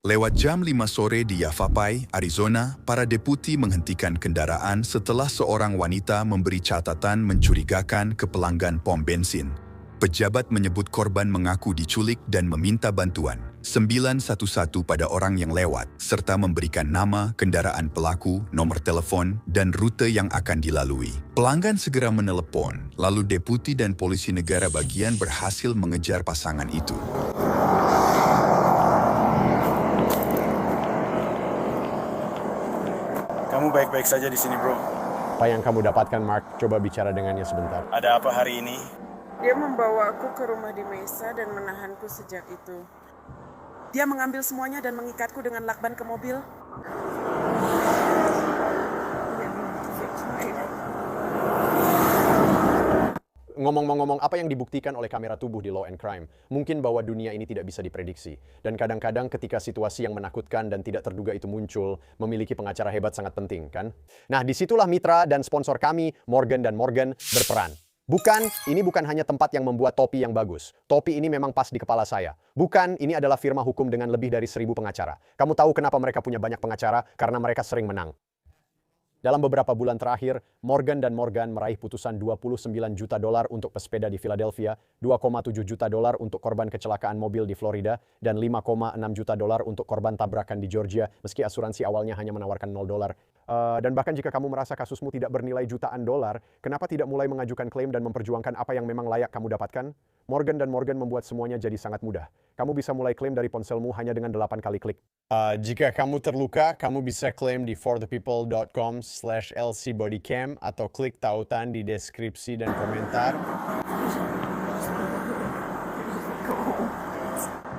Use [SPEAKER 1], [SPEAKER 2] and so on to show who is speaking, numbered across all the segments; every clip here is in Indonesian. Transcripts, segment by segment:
[SPEAKER 1] Lewat jam 5 sore di Yavapai, Arizona, para deputi menghentikan kendaraan setelah seorang wanita memberi catatan mencurigakan ke pelanggan pom bensin. Pejabat menyebut korban mengaku diculik dan meminta bantuan 911 pada orang yang lewat, serta memberikan nama, kendaraan pelaku, nomor telepon, dan rute yang akan dilalui. Pelanggan segera menelepon, lalu deputi dan polisi negara bagian berhasil mengejar pasangan itu.
[SPEAKER 2] Kamu baik-baik saja di sini, bro.
[SPEAKER 3] Apa yang kamu dapatkan, Mark? Coba bicara dengannya sebentar.
[SPEAKER 2] Ada apa hari ini?
[SPEAKER 4] Dia membawa aku ke rumah di Mesa dan menahanku sejak itu. Dia mengambil semuanya dan mengikatku dengan lakban ke mobil.
[SPEAKER 3] Ngomong-ngomong, apa yang dibuktikan oleh kamera tubuh di Law and Crime? Mungkin bahwa dunia ini tidak bisa diprediksi. Dan kadang-kadang ketika situasi yang menakutkan dan tidak terduga itu muncul, memiliki pengacara hebat sangat penting, kan? Nah, disitulah mitra dan sponsor kami, Morgan & Morgan, berperan. Ini bukan hanya tempat yang membuat topi yang bagus. Topi ini memang pas di kepala saya. Bukan, ini adalah firma hukum dengan lebih dari 1.000 pengacara. Kamu tahu kenapa mereka punya banyak pengacara? Karena mereka sering menang. Dalam beberapa bulan terakhir, Morgan & Morgan meraih putusan $29 juta untuk pesepeda di Philadelphia, $2,7 juta untuk korban kecelakaan mobil di Florida, dan $5,6 juta untuk korban tabrakan di Georgia, meski asuransi awalnya hanya menawarkan $0. Dan bahkan jika kamu merasa kasusmu tidak bernilai jutaan dolar, kenapa tidak mulai mengajukan klaim dan memperjuangkan apa yang memang layak kamu dapatkan? Morgan & Morgan membuat semuanya jadi sangat mudah. Kamu bisa mulai klaim dari ponselmu hanya dengan 8 kali klik. Jika kamu terluka, kamu bisa klaim di forthepeople.com/lcbodycam atau klik tautan di deskripsi dan komentar.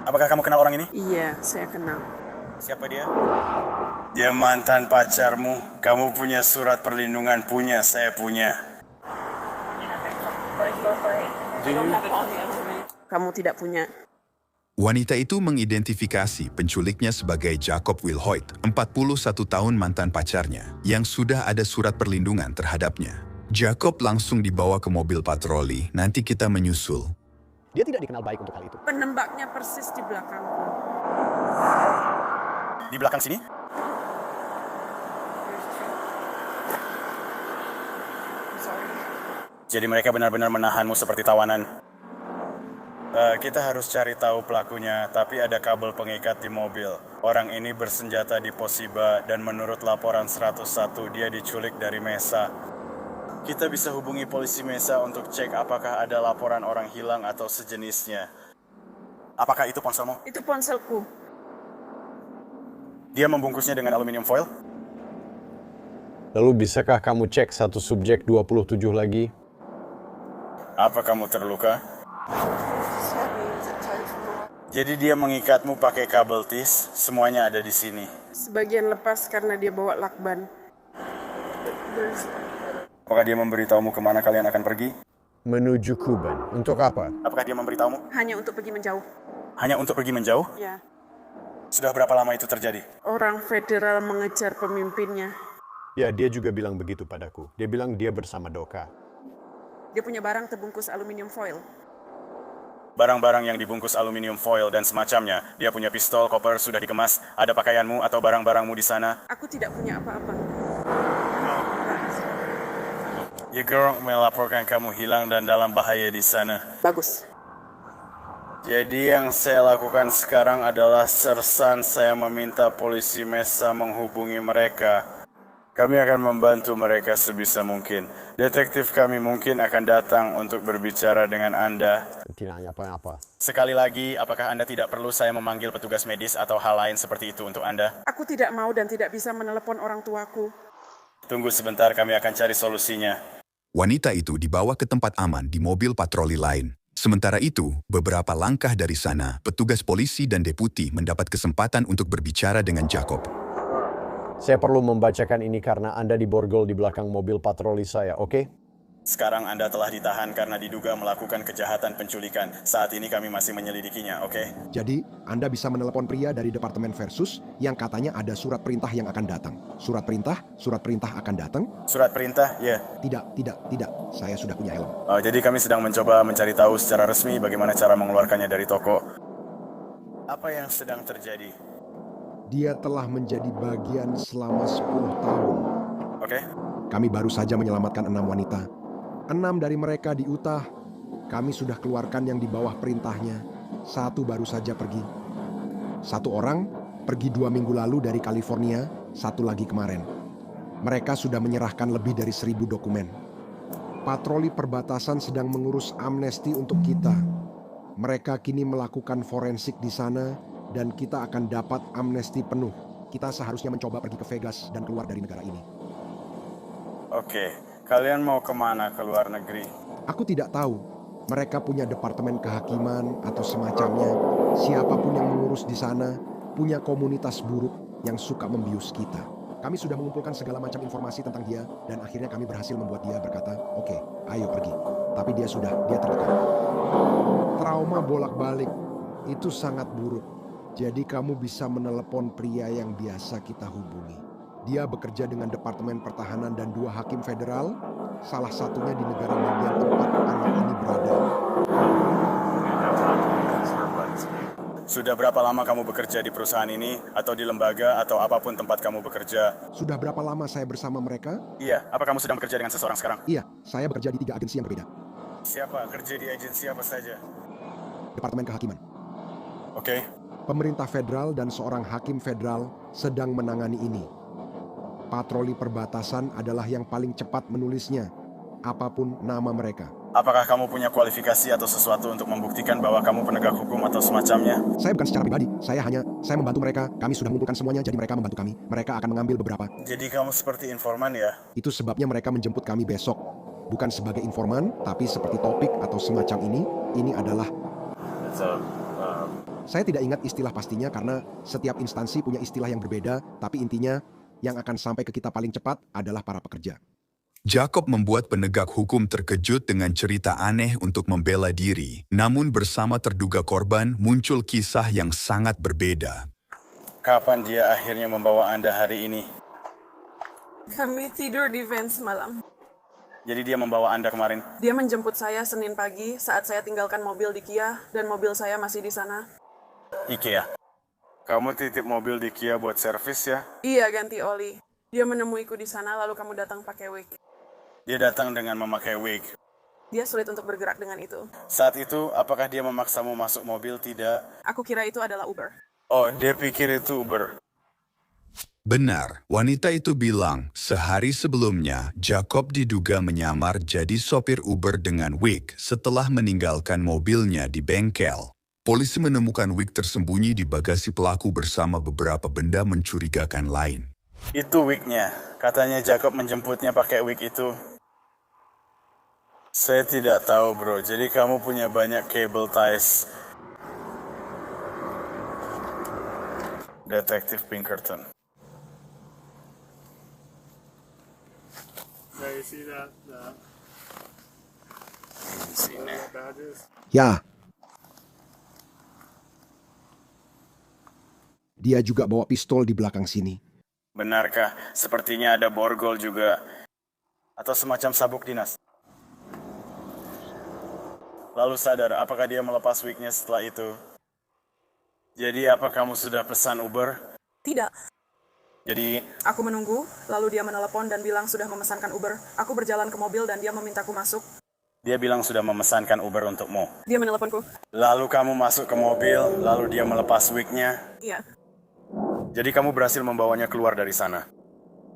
[SPEAKER 2] Apakah kamu kenal orang ini?
[SPEAKER 4] Iya, saya kenal.
[SPEAKER 2] Siapa dia? Dia mantan pacarmu. Kamu punya surat perlindungan, saya punya.
[SPEAKER 4] Kamu tidak punya.
[SPEAKER 1] Wanita itu mengidentifikasi penculiknya sebagai Jacob Wilhoit, 41 tahun mantan pacarnya, yang sudah ada surat perlindungan terhadapnya. Jacob langsung dibawa ke mobil patroli, nanti kita menyusul.
[SPEAKER 3] Dia tidak dikenal baik untuk hal itu.
[SPEAKER 4] Penembaknya persis di belakangku.
[SPEAKER 2] Di belakang sini? Jadi mereka benar-benar menahanmu seperti tawanan. Kita harus cari tahu pelakunya, tapi ada kabel pengikat di mobil. Orang ini bersenjata di Posiba dan menurut laporan 101 dia diculik dari Mesa. Kita bisa hubungi polisi Mesa untuk cek apakah ada laporan orang hilang atau sejenisnya. Apakah itu ponselmu?
[SPEAKER 4] Itu ponselku.
[SPEAKER 2] Dia membungkusnya dengan aluminium foil?
[SPEAKER 3] Lalu bisakah kamu cek satu subjek 27 lagi?
[SPEAKER 2] Apa kamu terluka? Jadi dia mengikatmu pakai kabel tis, semuanya ada di sini.
[SPEAKER 4] Sebagian lepas karena dia bawa lakban.
[SPEAKER 2] Apakah dia memberitahumu kemana kalian akan pergi?
[SPEAKER 3] Menuju Kuban. Untuk apa?
[SPEAKER 2] Apakah dia memberitahumu?
[SPEAKER 4] Hanya untuk pergi menjauh.
[SPEAKER 2] Hanya untuk pergi menjauh?
[SPEAKER 4] Ya.
[SPEAKER 2] Sudah berapa lama itu terjadi?
[SPEAKER 4] Orang federal mengejar pemimpinnya.
[SPEAKER 3] Ya, dia juga bilang begitu padaku. Dia bilang dia bersama Doka.
[SPEAKER 4] Dia punya barang terbungkus aluminium foil.
[SPEAKER 2] Barang-barang yang dibungkus aluminium foil dan semacamnya. Dia punya pistol, koper, sudah dikemas. Ada pakaianmu atau barang-barangmu di sana?
[SPEAKER 4] Aku tidak punya apa-apa.
[SPEAKER 2] Igor melaporkan kamu hilang dan dalam bahaya di sana.
[SPEAKER 4] Bagus.
[SPEAKER 2] Jadi yang saya lakukan sekarang adalah sersan saya meminta polisi Mesa menghubungi mereka. Kami akan membantu mereka sebisa mungkin. Detektif kami mungkin akan datang untuk berbicara dengan Anda.
[SPEAKER 3] Tidak apa-apa.
[SPEAKER 2] Sekali lagi, apakah Anda tidak perlu saya memanggil petugas medis atau hal lain seperti itu untuk Anda?
[SPEAKER 4] Aku tidak mau dan tidak bisa menelepon orang tuaku.
[SPEAKER 2] Tunggu sebentar, kami akan cari solusinya.
[SPEAKER 1] Wanita itu dibawa ke tempat aman di mobil patroli lain. Sementara itu, beberapa langkah dari sana, petugas polisi dan deputi mendapat kesempatan untuk berbicara dengan Jacob.
[SPEAKER 3] Saya perlu membacakan ini karena Anda diborgol di belakang mobil patroli saya, oke?
[SPEAKER 2] Sekarang Anda telah ditahan karena diduga melakukan kejahatan penculikan. Saat ini kami masih menyelidikinya, oke?
[SPEAKER 5] Jadi, Anda bisa menelepon pria dari Departemen Versus yang katanya ada surat perintah yang akan datang. Surat perintah akan datang?
[SPEAKER 2] Surat perintah, ya.
[SPEAKER 5] Tidak. Saya sudah punya helm.
[SPEAKER 2] Jadi kami sedang mencoba mencari tahu secara resmi bagaimana cara mengeluarkannya dari toko. Apa yang sedang terjadi?
[SPEAKER 5] Dia telah menjadi bagian selama 10 tahun.
[SPEAKER 2] Oke?
[SPEAKER 5] Kami baru saja menyelamatkan 6 wanita. 6 dari mereka di Utah. Kami sudah keluarkan yang di bawah perintahnya. 1 baru saja pergi. 1 orang pergi 2 minggu lalu dari California, 1 lagi kemarin. Mereka sudah menyerahkan lebih dari 1.000 dokumen. Patroli perbatasan sedang mengurus amnesti untuk kita. Mereka kini melakukan forensik di sana dan kita akan dapat amnesti penuh. Kita seharusnya mencoba pergi ke Vegas dan keluar dari negara ini.
[SPEAKER 2] Oke, kalian mau kemana ke luar negeri?
[SPEAKER 5] Aku tidak tahu. Mereka punya departemen kehakiman atau semacamnya. Siapapun yang mengurus di sana punya komunitas buruk yang suka membius kita. Kami sudah mengumpulkan segala macam informasi tentang dia dan akhirnya kami berhasil membuat dia berkata, "Oke, ayo pergi." Tapi dia tertekan. Trauma bolak-balik itu sangat buruk. Jadi kamu bisa menelepon pria yang biasa kita hubungi. Dia bekerja dengan Departemen Pertahanan dan 2 hakim federal, salah satunya di negara bagian tempat anak ini berada.
[SPEAKER 2] Sudah berapa lama kamu bekerja di perusahaan ini, atau di lembaga, atau apapun tempat kamu bekerja?
[SPEAKER 5] Sudah berapa lama saya bersama mereka?
[SPEAKER 2] Iya, apa kamu sedang bekerja dengan seseorang sekarang?
[SPEAKER 5] Iya, saya bekerja di 3 agensi yang berbeda.
[SPEAKER 2] Siapa? Kerja di agensi apa saja?
[SPEAKER 5] Departemen Kehakiman.
[SPEAKER 2] Oke,
[SPEAKER 5] Pemerintah federal dan seorang hakim federal sedang menangani ini. Patroli perbatasan adalah yang paling cepat menulisnya, apapun nama mereka.
[SPEAKER 2] apakah kamu punya kualifikasi atau sesuatu untuk membuktikan bahwa kamu penegak hukum atau semacamnya?
[SPEAKER 5] Saya bukan secara pribadi, saya membantu mereka. Kami sudah mengumpulkan semuanya, jadi mereka membantu kami. Mereka akan mengambil beberapa.
[SPEAKER 2] Jadi kamu seperti informan ya?
[SPEAKER 5] Itu sebabnya mereka menjemput kami besok. Bukan sebagai informan, tapi seperti topik atau semacam ini. Ini adalah... Saya tidak ingat istilah pastinya karena setiap instansi punya istilah yang berbeda, tapi intinya yang akan sampai ke kita paling cepat adalah para pekerja.
[SPEAKER 1] Jacob membuat penegak hukum terkejut dengan cerita aneh untuk membela diri. Namun bersama terduga korban muncul kisah yang sangat berbeda.
[SPEAKER 2] Kapan dia akhirnya membawa Anda hari ini?
[SPEAKER 4] Kami tidur di van semalam.
[SPEAKER 2] Jadi dia membawa Anda kemarin?
[SPEAKER 4] Dia menjemput saya Senin pagi saat saya tinggalkan mobil di Kia dan mobil saya masih di sana.
[SPEAKER 2] IKEA. Kamu titip mobil di Kia buat servis ya?
[SPEAKER 4] Iya, ganti oli. Dia menemuiku di sana lalu kamu datang pakai wig.
[SPEAKER 2] Dia datang dengan memakai wig.
[SPEAKER 4] Dia sulit untuk bergerak dengan itu.
[SPEAKER 2] Saat itu, apakah dia memaksamu masuk mobil? Tidak.
[SPEAKER 4] Aku kira itu adalah Uber.
[SPEAKER 2] Oh, dia pikir itu Uber.
[SPEAKER 1] Benar, wanita itu bilang sehari sebelumnya Jacob diduga menyamar jadi sopir Uber dengan wig setelah meninggalkan mobilnya di bengkel. Polisi menemukan wig tersembunyi di bagasi pelaku bersama beberapa benda mencurigakan lain.
[SPEAKER 2] Itu wignya. Katanya Jacob menjemputnya pakai wig itu. Saya tidak tahu bro, jadi kamu punya banyak cable ties. Detektif Pinkerton.
[SPEAKER 6] Yeah, you see that?
[SPEAKER 2] Di sini.
[SPEAKER 6] Badges?
[SPEAKER 5] Ya. Dia juga bawa pistol di belakang sini.
[SPEAKER 2] Benarkah? Sepertinya ada borgol juga. Atau semacam sabuk dinas. Lalu sadar, apakah dia melepas wignya setelah itu? Jadi apa kamu sudah pesan Uber?
[SPEAKER 4] Tidak.
[SPEAKER 2] Jadi,
[SPEAKER 4] Aku menunggu, lalu dia menelepon dan bilang sudah memesankan Uber. Aku berjalan ke mobil dan dia memintaku masuk.
[SPEAKER 2] dia bilang sudah memesankan Uber untukmu.
[SPEAKER 4] Dia meneleponku.
[SPEAKER 2] Lalu kamu masuk ke mobil, lalu dia melepas wignya.
[SPEAKER 4] Iya.
[SPEAKER 2] Jadi kamu berhasil membawanya keluar dari sana.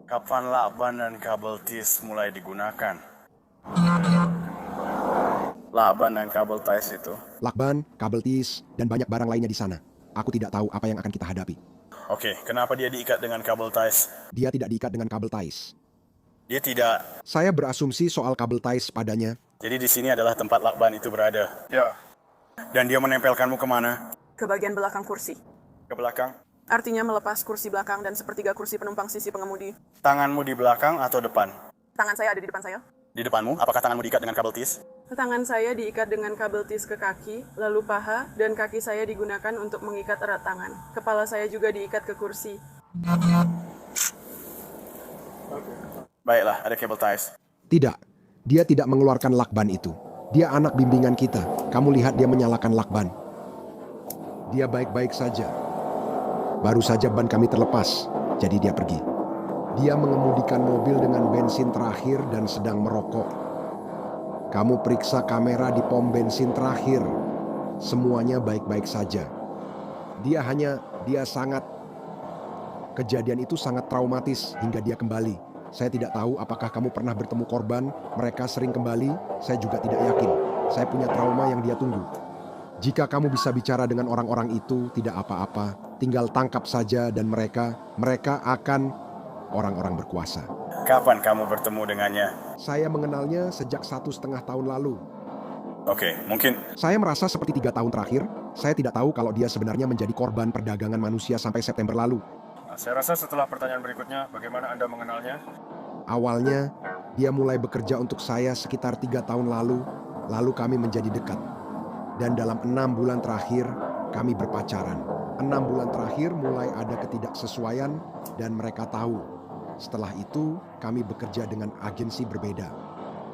[SPEAKER 2] Kapan lakban dan kabel tis mulai digunakan? Lakban dan kabel ties itu.
[SPEAKER 5] Lakban, kabel tis, dan banyak barang lainnya di sana. Aku tidak tahu apa yang akan kita hadapi.
[SPEAKER 2] Oke, kenapa dia diikat dengan kabel ties?
[SPEAKER 5] Dia tidak diikat dengan kabel ties.
[SPEAKER 2] Dia tidak.
[SPEAKER 5] Saya berasumsi soal kabel ties padanya.
[SPEAKER 2] Jadi di sini adalah tempat lakban itu berada. Ya. Dan dia menempelkanmu kemana?
[SPEAKER 4] Ke bagian belakang kursi.
[SPEAKER 2] Ke belakang?
[SPEAKER 4] Artinya melepas kursi belakang dan sepertiga kursi penumpang sisi pengemudi.
[SPEAKER 2] Tanganmu di belakang atau depan?
[SPEAKER 4] Tangan saya ada di depan saya.
[SPEAKER 2] Di depanmu? Apakah tanganmu diikat dengan kabel tis?
[SPEAKER 4] Tangan saya diikat dengan kabel tis ke kaki, lalu paha, dan kaki saya digunakan untuk mengikat erat tangan. Kepala saya juga diikat ke kursi.
[SPEAKER 2] Baiklah, ada kabel ties.
[SPEAKER 5] Tidak, dia tidak mengeluarkan lakban itu. Dia anak bimbingan kita. Kamu lihat dia menyalakan lakban. Dia baik-baik saja. Baru saja ban kami terlepas, jadi dia pergi. Dia mengemudikan mobil dengan bensin terakhir dan sedang merokok. Kamu periksa kamera di pom bensin terakhir. Semuanya baik-baik saja. Kejadian itu sangat traumatis hingga dia kembali. Saya tidak tahu apakah kamu pernah bertemu korban, mereka sering kembali, saya juga tidak yakin. Saya punya trauma yang dia tunggu. Jika kamu bisa bicara dengan orang-orang itu, tidak apa-apa, tinggal tangkap saja dan mereka akan orang-orang berkuasa.
[SPEAKER 2] Kapan kamu bertemu dengannya?
[SPEAKER 5] Saya mengenalnya sejak 1,5 tahun lalu.
[SPEAKER 2] Oke, mungkin
[SPEAKER 5] Saya merasa seperti 3 tahun terakhir, saya tidak tahu kalau dia sebenarnya menjadi korban perdagangan manusia sampai September lalu.
[SPEAKER 2] saya rasa setelah pertanyaan berikutnya, bagaimana Anda mengenalnya?
[SPEAKER 5] Awalnya, dia mulai bekerja untuk saya sekitar 3 tahun lalu kami menjadi dekat. Dan dalam 6 bulan terakhir, kami berpacaran. 6 bulan terakhir mulai ada ketidaksesuaian dan mereka tahu. Setelah itu, kami bekerja dengan agensi berbeda.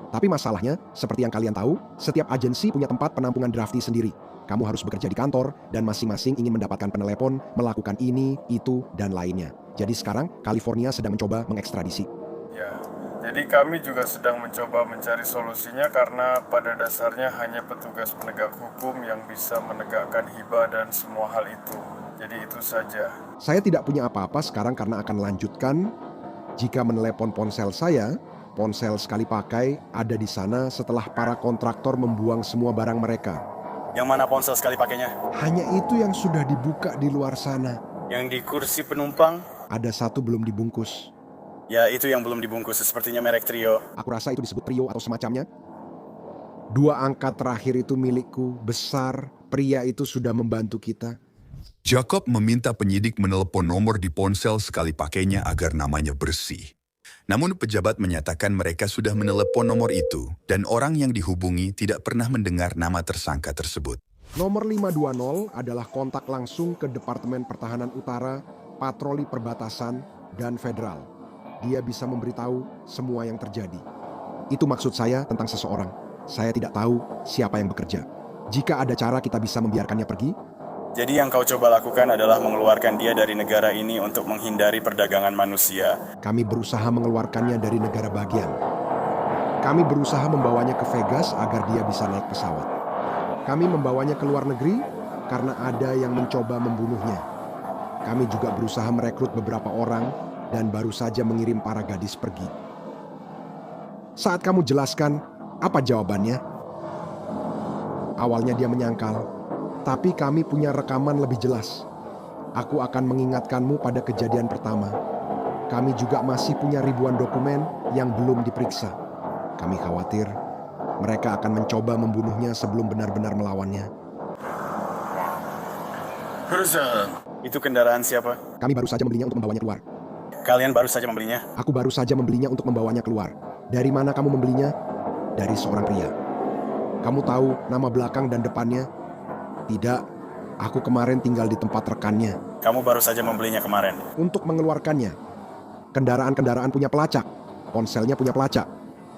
[SPEAKER 5] Tapi masalahnya, seperti yang kalian tahu, setiap agensi punya tempat penampungan drafty sendiri. Kamu harus bekerja di kantor, dan masing-masing ingin mendapatkan penelepon, melakukan ini, itu, dan lainnya. Jadi sekarang, California sedang mencoba mengekstradisi.
[SPEAKER 2] Ya, jadi kami juga sedang mencoba mencari solusinya karena pada dasarnya hanya petugas penegak hukum yang bisa menegakkan hibah dan semua hal itu. Jadi itu saja.
[SPEAKER 5] Saya tidak punya apa-apa sekarang karena akan lanjutkan. Jika menelepon ponsel saya, ponsel sekali pakai ada di sana setelah para kontraktor membuang semua barang mereka.
[SPEAKER 2] Yang mana ponsel sekali pakainya?
[SPEAKER 5] Hanya itu yang sudah dibuka di luar sana.
[SPEAKER 2] Yang di kursi penumpang?
[SPEAKER 5] Ada satu belum dibungkus.
[SPEAKER 2] Ya, itu yang belum dibungkus, sepertinya merek Trio.
[SPEAKER 5] Aku rasa itu disebut trio atau semacamnya. 2 angka terakhir itu milikku, besar. Pria itu sudah membantu kita.
[SPEAKER 1] Jacob meminta penyidik menelepon nomor di ponsel sekali pakainya agar namanya bersih. Namun pejabat menyatakan mereka sudah menelepon nomor itu dan orang yang dihubungi tidak pernah mendengar nama tersangka tersebut.
[SPEAKER 5] Nomor 520 adalah kontak langsung ke Departemen Pertahanan Utara, Patroli Perbatasan, dan Federal. Dia bisa memberitahu semua yang terjadi. Itu maksud saya tentang seseorang. Saya tidak tahu siapa yang bekerja. Jika ada cara kita bisa membiarkannya pergi,
[SPEAKER 2] Jadi yang kau coba lakukan adalah mengeluarkan dia dari negara ini untuk menghindari perdagangan manusia.
[SPEAKER 5] kami berusaha mengeluarkannya dari negara bagian. Kami berusaha membawanya ke Vegas agar dia bisa naik pesawat. Kami membawanya ke luar negeri karena ada yang mencoba membunuhnya. Kami juga berusaha merekrut beberapa orang dan baru saja mengirim para gadis pergi. Saat kamu jelaskan, apa jawabannya? Awalnya dia menyangkal, tapi kami punya rekaman lebih jelas. Aku akan mengingatkanmu pada kejadian pertama. Kami juga masih punya ribuan dokumen yang belum diperiksa. Kami khawatir mereka akan mencoba membunuhnya sebelum benar-benar melawannya.
[SPEAKER 2] Itu kendaraan siapa?
[SPEAKER 5] Kami baru saja membelinya untuk membawanya keluar.
[SPEAKER 2] Kalian baru saja membelinya?
[SPEAKER 5] Aku baru saja membelinya untuk membawanya keluar. Dari mana kamu membelinya? Dari seorang pria. Kamu tahu nama belakang dan depannya? Tidak, aku kemarin tinggal di tempat rekannya.
[SPEAKER 2] Kamu baru saja membelinya kemarin.
[SPEAKER 5] Untuk mengeluarkannya, kendaraan-kendaraan punya pelacak. Ponselnya punya pelacak.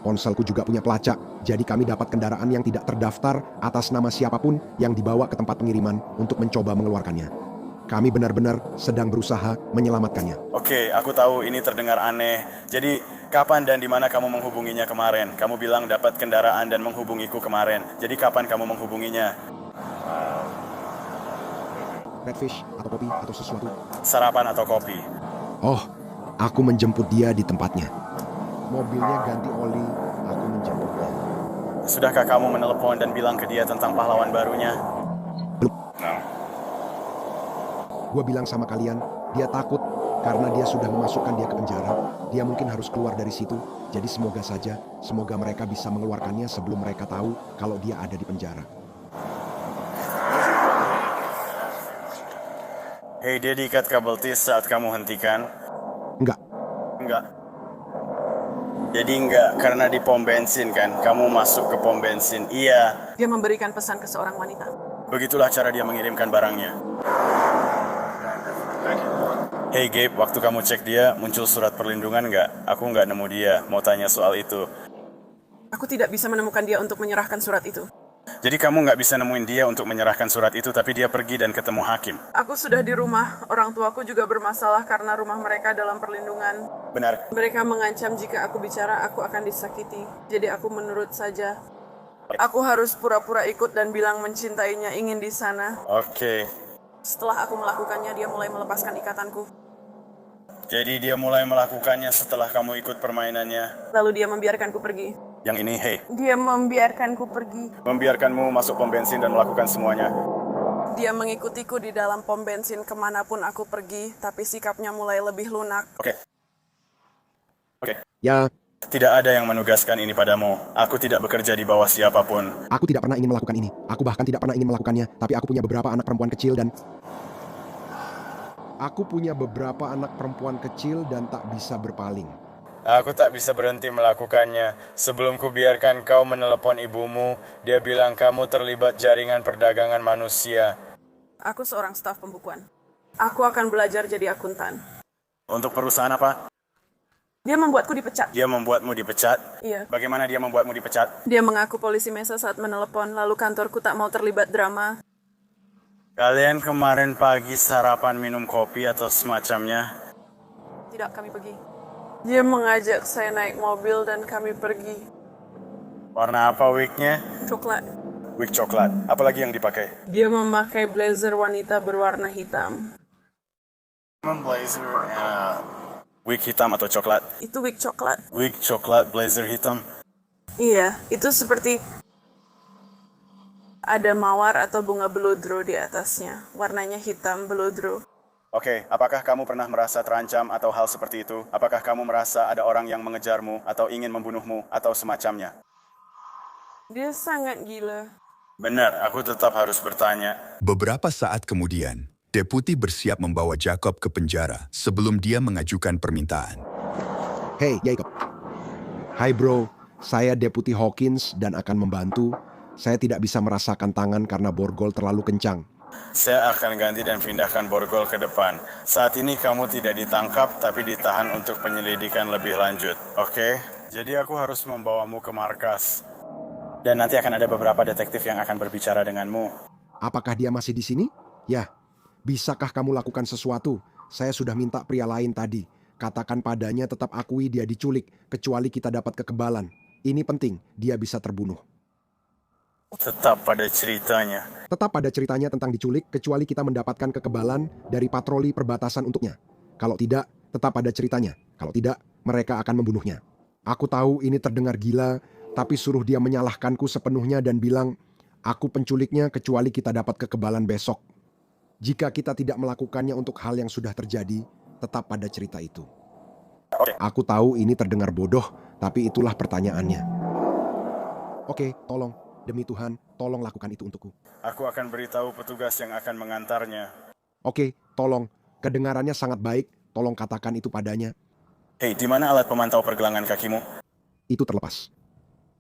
[SPEAKER 5] Ponselku juga punya pelacak. Jadi kami dapat kendaraan yang tidak terdaftar atas nama siapapun yang dibawa ke tempat pengiriman untuk mencoba mengeluarkannya. Kami benar-benar sedang berusaha menyelamatkannya.
[SPEAKER 2] Oke, aku tahu ini terdengar aneh. Jadi, kapan dan di mana kamu menghubunginya kemarin? Kamu bilang dapat kendaraan dan menghubungiku kemarin. Jadi, kapan kamu menghubunginya?
[SPEAKER 5] Redfish atau kopi atau sesuatu.
[SPEAKER 2] Sarapan atau kopi?
[SPEAKER 5] Oh, aku menjemput dia di tempatnya. Mobilnya ganti oli, aku menjemputnya.
[SPEAKER 2] Sudahkah kamu menelepon dan bilang ke dia tentang pahlawan barunya?
[SPEAKER 5] Belum.
[SPEAKER 2] No.
[SPEAKER 5] Gue bilang sama kalian, dia takut karena dia sudah memasukkan dia ke penjara. Dia mungkin harus keluar dari situ. Jadi semoga mereka bisa mengeluarkannya sebelum mereka tahu kalau dia ada di penjara.
[SPEAKER 2] Hei, dia diikat kabel tis saat kamu hentikan?
[SPEAKER 5] Enggak,
[SPEAKER 2] Enggak. Jadi enggak, karena di pom bensin kan? Kamu masuk ke pom bensin. Iya,
[SPEAKER 4] Dia memberikan pesan ke seorang wanita.
[SPEAKER 2] begitulah cara dia mengirimkan barangnya. Hey Gabe, waktu kamu cek dia, muncul surat perlindungan nggak? Aku nggak nemu dia, mau tanya soal itu.
[SPEAKER 4] Aku tidak bisa menemukan dia untuk menyerahkan surat itu.
[SPEAKER 2] Jadi kamu nggak bisa nemuin dia untuk menyerahkan surat itu, tapi dia pergi dan ketemu hakim.
[SPEAKER 4] Aku sudah di rumah. Orang tuaku juga bermasalah karena rumah mereka dalam perlindungan.
[SPEAKER 2] Benar.
[SPEAKER 4] Mereka mengancam jika aku bicara, aku akan disakiti. Jadi aku menurut saja. Aku harus pura-pura ikut dan bilang mencintainya, ingin di sana.
[SPEAKER 2] Oke.
[SPEAKER 4] Setelah aku melakukannya, dia mulai melepaskan ikatanku.
[SPEAKER 2] Jadi dia mulai melakukannya setelah kamu ikut permainannya.
[SPEAKER 4] Lalu dia membiarkanku pergi.
[SPEAKER 2] Yang ini, hey,
[SPEAKER 4] Dia membiarkanku pergi.
[SPEAKER 2] membiarkanmu masuk pom bensin dan melakukan semuanya.
[SPEAKER 4] Dia mengikutiku di dalam pom bensin kemanapun aku pergi, tapi sikapnya mulai lebih lunak.
[SPEAKER 2] Oke.
[SPEAKER 5] Ya,
[SPEAKER 2] Tidak ada yang menugaskan ini padamu. Aku tidak bekerja di bawah siapapun.
[SPEAKER 5] aku tidak pernah ingin melakukan ini. Aku bahkan tidak pernah ingin melakukannya. Tapi aku punya beberapa anak perempuan kecil dan... Aku punya beberapa anak perempuan kecil dan tak bisa berpaling.
[SPEAKER 2] Aku tak bisa berhenti melakukannya. Sebelum kubiarkan kau menelepon ibumu, dia bilang kamu terlibat jaringan perdagangan manusia.
[SPEAKER 4] Aku seorang staf pembukuan. Aku akan belajar jadi akuntan.
[SPEAKER 2] Untuk perusahaan apa?
[SPEAKER 4] Dia membuatku dipecat.
[SPEAKER 2] Dia membuatmu dipecat?
[SPEAKER 4] Iya.
[SPEAKER 2] Bagaimana dia membuatmu dipecat?
[SPEAKER 4] Dia mengaku polisi Mesa saat menelepon, lalu kantorku tak mau terlibat drama.
[SPEAKER 2] Kalian kemarin pagi sarapan minum kopi atau semacamnya?
[SPEAKER 4] Tidak, kami pergi. Dia mengajak saya naik mobil dan kami pergi.
[SPEAKER 2] Warna apa wignya?
[SPEAKER 4] Coklat.
[SPEAKER 2] Wig coklat. Apalagi yang dipakai?
[SPEAKER 4] Dia memakai blazer wanita berwarna hitam.
[SPEAKER 2] Blazer, wig hitam atau coklat?
[SPEAKER 4] Itu wig coklat.
[SPEAKER 2] Wig coklat, blazer hitam.
[SPEAKER 4] Iya, itu seperti ada mawar atau bunga belodro di atasnya. Warnanya hitam belodro.
[SPEAKER 2] Oke, apakah kamu pernah merasa terancam atau hal seperti itu? Apakah kamu merasa ada orang yang mengejarmu atau ingin membunuhmu atau semacamnya?
[SPEAKER 4] Dia sangat gila.
[SPEAKER 2] Benar, aku tetap harus bertanya.
[SPEAKER 1] Beberapa saat kemudian, deputi bersiap membawa Jacob ke penjara sebelum dia mengajukan permintaan.
[SPEAKER 5] Hey, Jacob. Hai bro, saya Deputi Hawkins dan akan membantu. Saya tidak bisa merasakan tangan karena borgol terlalu kencang.
[SPEAKER 2] Saya akan ganti dan pindahkan borgol ke depan. Saat ini kamu tidak ditangkap, tapi ditahan untuk penyelidikan lebih lanjut. Oke? Jadi aku harus membawamu ke markas. Dan nanti akan ada beberapa detektif yang akan berbicara denganmu.
[SPEAKER 5] Apakah dia masih di sini? Ya. Bisakah kamu lakukan sesuatu? Saya sudah minta pria lain tadi. Katakan padanya tetap akui dia diculik, kecuali kita dapat kekebalan. Ini penting, dia bisa terbunuh.
[SPEAKER 2] Tetap pada ceritanya.
[SPEAKER 5] Tetap pada ceritanya tentang diculik, kecuali kita mendapatkan kekebalan dari patroli perbatasan untuknya. Kalau tidak, tetap pada ceritanya. Kalau tidak, mereka akan membunuhnya. Aku tahu ini terdengar gila, tapi suruh dia menyalahkanku sepenuhnya dan bilang, aku penculiknya kecuali kita dapat kekebalan besok. Jika kita tidak melakukannya untuk hal yang sudah terjadi, tetap pada cerita itu. Aku tahu ini terdengar bodoh, tapi itulah pertanyaannya. Oke, tolong. Demi Tuhan, tolong lakukan itu untukku.
[SPEAKER 2] Aku akan beritahu petugas yang akan mengantarnya.
[SPEAKER 5] Oke, tolong. Kedengarannya sangat baik. Tolong katakan itu padanya.
[SPEAKER 2] Hei, di mana alat pemantau pergelangan kakimu?
[SPEAKER 5] Itu terlepas.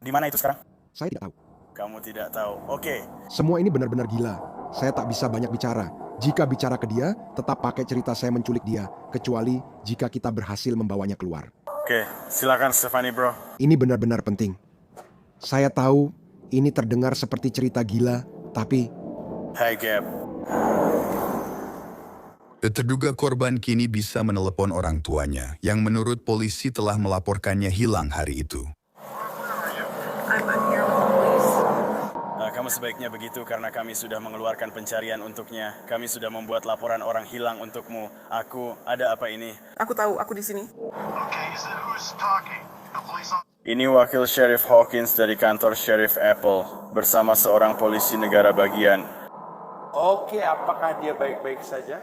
[SPEAKER 2] Di mana itu sekarang?
[SPEAKER 5] Saya tidak tahu.
[SPEAKER 2] Kamu tidak tahu. Oke.
[SPEAKER 5] Semua ini benar-benar gila. Saya tak bisa banyak bicara. Jika bicara ke dia, tetap pakai cerita saya menculik dia. Kecuali jika kita berhasil membawanya keluar.
[SPEAKER 2] Oke, silakan Stefani bro.
[SPEAKER 5] Ini benar-benar penting. Saya tahu ini terdengar seperti cerita gila, tapi
[SPEAKER 2] Hai Gab.
[SPEAKER 1] Terduga korban kini bisa menelepon orang tuanya yang menurut polisi telah melaporkannya hilang hari itu.
[SPEAKER 4] I'm here with the police.
[SPEAKER 2] Kamu sebaiknya begitu karena kami sudah mengeluarkan pencarian untuknya. Kami sudah membuat laporan orang hilang untukmu. Ada apa ini?
[SPEAKER 4] Aku tahu, aku di sini.
[SPEAKER 6] Okay, so who's talking? The police officer?
[SPEAKER 2] Ini Wakil Sheriff Hawkins dari kantor Sheriff Apple bersama seorang polisi negara bagian.
[SPEAKER 7] Oke, apakah dia baik-baik saja?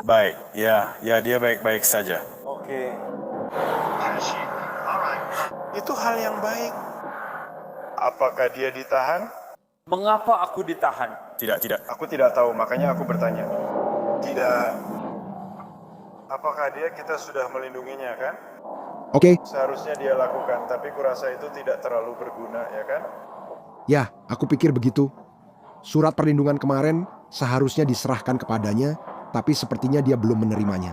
[SPEAKER 2] Baik, ya dia baik-baik saja.
[SPEAKER 7] Oke.
[SPEAKER 6] Is she? All right.
[SPEAKER 7] Itu hal yang baik.
[SPEAKER 2] Apakah dia ditahan?
[SPEAKER 7] Mengapa aku ditahan?
[SPEAKER 2] Tidak.
[SPEAKER 8] Aku tidak tahu, makanya aku bertanya. Tidak. Apakah kita sudah melindunginya, kan?
[SPEAKER 5] oke.
[SPEAKER 8] Seharusnya dia lakukan, tapi kurasa itu tidak terlalu berguna, ya kan?
[SPEAKER 5] Ya, aku pikir begitu. Surat perlindungan kemarin seharusnya diserahkan kepadanya, tapi sepertinya dia belum menerimanya.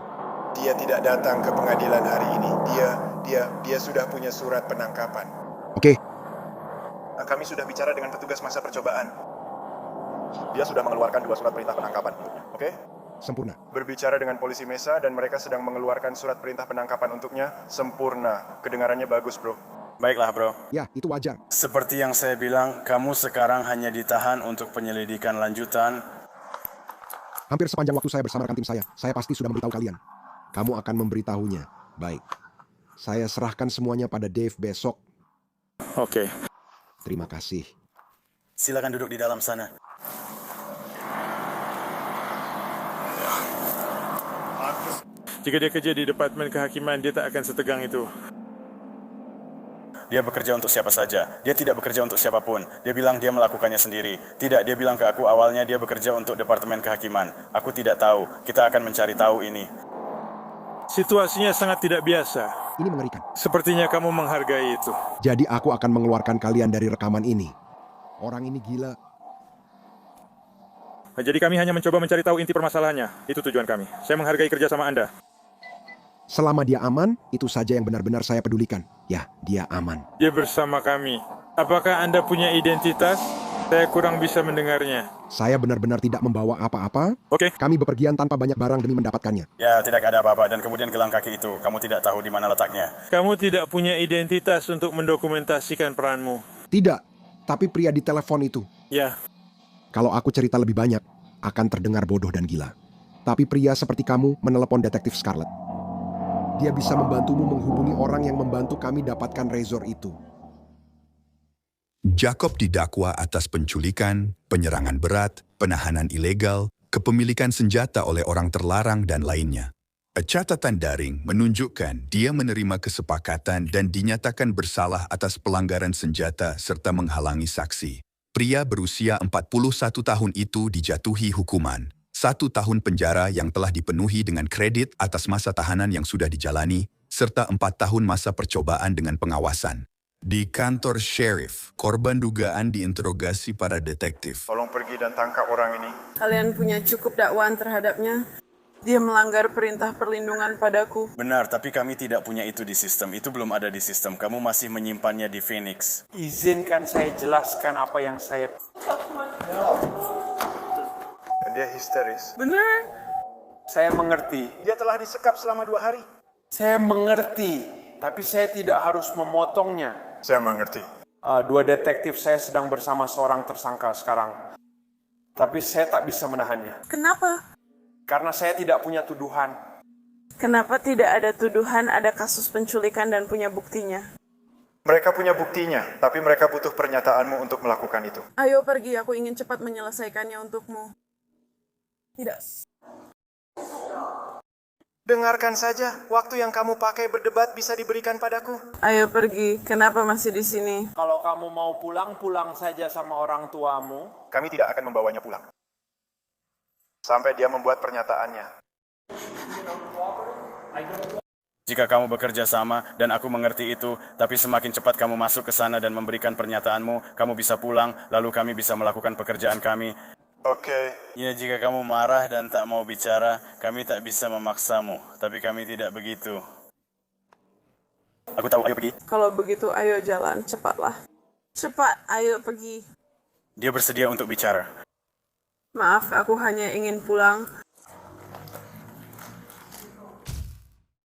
[SPEAKER 8] Dia tidak datang ke pengadilan hari ini. Dia sudah punya surat penangkapan.
[SPEAKER 5] Oke,
[SPEAKER 8] Kami sudah bicara dengan petugas masa percobaan. Dia sudah mengeluarkan 2 surat perintah penangkapan untuknya, oke?
[SPEAKER 5] Sempurna.
[SPEAKER 8] Berbicara dengan polisi Mesa dan mereka sedang mengeluarkan surat perintah penangkapan untuknya. Sempurna. Kedengarannya bagus, bro.
[SPEAKER 2] Baiklah, bro.
[SPEAKER 5] Ya, itu wajar.
[SPEAKER 2] Seperti yang saya bilang, kamu sekarang hanya ditahan untuk penyelidikan lanjutan.
[SPEAKER 5] Hampir sepanjang waktu saya bersama rekan tim saya pasti sudah memberitahu kalian. Kamu akan memberitahunya. Baik. Saya serahkan semuanya pada Dave besok.
[SPEAKER 2] Oke.
[SPEAKER 5] Terima kasih.
[SPEAKER 2] Silakan duduk di dalam sana.
[SPEAKER 9] Jika dia kerja di Departemen Kehakiman, dia tak akan setegang itu.
[SPEAKER 2] Dia bekerja untuk siapa saja. Dia tidak bekerja untuk siapapun. Dia bilang dia melakukannya sendiri. Tidak, dia bilang ke aku awalnya dia bekerja untuk Departemen Kehakiman. Aku tidak tahu. Kita akan mencari tahu ini.
[SPEAKER 9] Situasinya sangat tidak biasa.
[SPEAKER 5] Ini mengerikan.
[SPEAKER 9] Sepertinya kamu menghargai itu.
[SPEAKER 5] Jadi aku akan mengeluarkan kalian dari rekaman ini. Orang ini gila.
[SPEAKER 9] Jadi kami hanya mencoba mencari tahu inti permasalahannya. Itu tujuan kami. Saya menghargai kerjasama Anda.
[SPEAKER 5] Selama dia aman, itu saja yang benar-benar saya pedulikan. Ya, dia aman.
[SPEAKER 9] Dia bersama kami. Apakah Anda punya identitas? Saya kurang bisa mendengarnya.
[SPEAKER 5] Saya benar-benar tidak membawa apa-apa.
[SPEAKER 9] Oke.
[SPEAKER 5] Kami bepergian tanpa banyak barang demi mendapatkannya.
[SPEAKER 2] Ya, tidak ada apa-apa. Dan kemudian gelang kaki itu, kamu tidak tahu di mana letaknya.
[SPEAKER 9] Kamu tidak punya identitas untuk mendokumentasikan peranmu.
[SPEAKER 5] Tidak, tapi pria di telepon itu.
[SPEAKER 9] Ya,
[SPEAKER 5] Kalau aku cerita lebih banyak, akan terdengar bodoh dan gila. Tapi pria seperti kamu menelepon detektif Scarlett. Dia bisa membantumu menghubungi orang yang membantu kami dapatkan Razor itu.
[SPEAKER 1] Jacob didakwa atas penculikan, penyerangan berat, penahanan ilegal, kepemilikan senjata oleh orang terlarang, dan lainnya. Catatan daring menunjukkan dia menerima kesepakatan dan dinyatakan bersalah atas pelanggaran senjata serta menghalangi saksi. Pria berusia 41 tahun itu dijatuhi hukuman 1 tahun penjara yang telah dipenuhi dengan kredit atas masa tahanan yang sudah dijalani, serta 4 tahun masa percobaan dengan pengawasan. Di kantor sheriff, korban dugaan diinterogasi para detektif.
[SPEAKER 8] Tolong pergi dan tangkap orang ini.
[SPEAKER 4] Kalian punya cukup dakwaan terhadapnya? Dia melanggar perintah perlindungan padaku.
[SPEAKER 2] Benar, tapi kami tidak punya itu di sistem. Itu belum ada di sistem. Kamu masih menyimpannya di Phoenix.
[SPEAKER 7] Izinkan saya jelaskan apa yang saya...
[SPEAKER 8] Dan dia histeris.
[SPEAKER 4] Bener?
[SPEAKER 7] Saya mengerti.
[SPEAKER 8] Dia telah disekap selama 2 hari.
[SPEAKER 7] Saya mengerti, tapi saya tidak harus memotongnya.
[SPEAKER 8] Saya mengerti.
[SPEAKER 7] 2 detektif saya sedang bersama seorang tersangka sekarang. Tapi saya tak bisa menahannya.
[SPEAKER 4] Kenapa?
[SPEAKER 7] Karena saya tidak punya tuduhan.
[SPEAKER 4] Kenapa tidak ada tuduhan, ada kasus penculikan dan punya buktinya?
[SPEAKER 8] Mereka punya buktinya, tapi mereka butuh pernyataanmu untuk melakukan itu.
[SPEAKER 4] Ayo pergi, aku ingin cepat menyelesaikannya untukmu. Tidak.
[SPEAKER 8] Dengarkan saja, waktu yang kamu pakai berdebat bisa diberikan padaku.
[SPEAKER 4] Ayo pergi, kenapa masih di sini?
[SPEAKER 7] Kalau kamu mau pulang, pulang saja sama orang tuamu.
[SPEAKER 8] Kami tidak akan membawanya pulang. Sampai dia membuat pernyataannya.
[SPEAKER 2] Jika kamu bekerja sama, dan aku mengerti itu, tapi semakin cepat kamu masuk ke sana dan memberikan pernyataanmu, kamu bisa pulang, lalu kami bisa melakukan pekerjaan kami.
[SPEAKER 8] Oke.
[SPEAKER 2] Ya, jika kamu marah dan tak mau bicara, kami tak bisa memaksamu, tapi kami tidak begitu. Aku tahu, ayo pergi.
[SPEAKER 4] Kalau begitu, ayo jalan, cepatlah. Cepat, ayo pergi.
[SPEAKER 2] Dia bersedia untuk bicara.
[SPEAKER 4] Maaf, aku hanya ingin pulang.